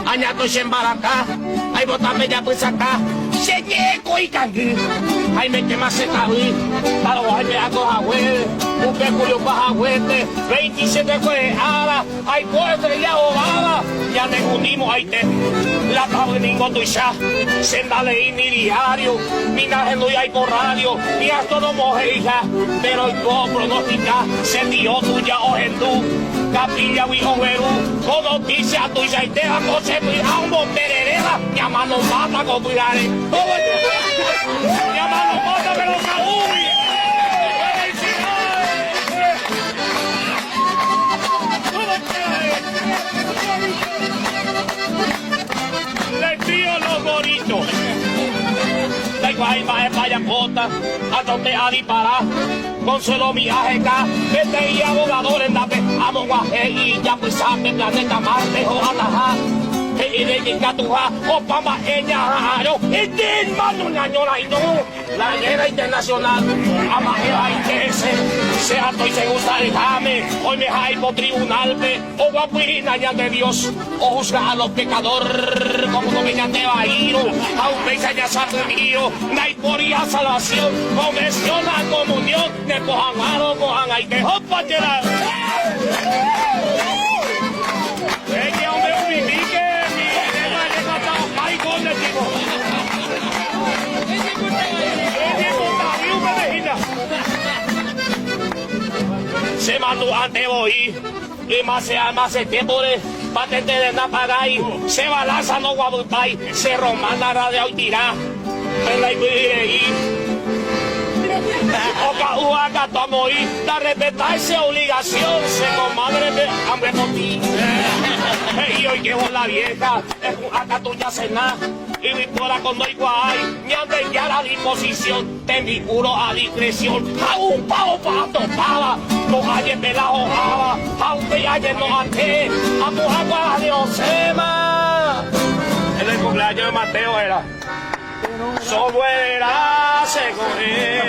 Añato Shembaraka, hay botame ya pues acá, se llego y cangui, hay me quema se caí, para hay me hago agüe, un peculio para agüete, 27 fue ara, hay puestre ya obada, ya te unimos ahí te, la cabo en ningún tuya, sendale y ni diario, ni nada no hay por radio, ni a todo mojeja, pero el pronostica, se dio tuya o en tu. Capilla y overú, con noticia tuya y te hago siempre a un bomberera, llamando mata con cuidare. Llamando mata pero caúbi. Le tiro los bonitos. Da igual, vaya cota, a donde a disparar. Consuelo mi ajeka, vete y abogador en la pe, amo guaje y ya pues sabe planeta Marte o ataja. Y de Gingatuja, o Pama Eña, y de Manu Ñañola y no, la guerra internacional, Amajera y que sea estoy seguro de Jame, hoy me hay por tribunal, o guapirina ya de Dios, o juzga a los pecadores, como no vengan de Bahiro, a un país allá sabe mío, no hay por ya salvación, convención a comunión, de cojan a lo cojan, hay que hopa llegar. Se mandó ante voy y más se tiempo de patente de Napagay, se balanza no guabutay, se romana radio y tira, en la Oca uaca tomo y da respetarse obligación, se comadre de hambre por ti. Y hoy que vos la vieja, es un acá tuya cena, y mi fuera con no igual, ni ande ya la disposición, te mi puro a discreción, a un pavo para topada, no hay en la hojada, aunque ayer no ante, a tu agua de Osema. En el cumpleaños de Mateo era, sobuera se corre.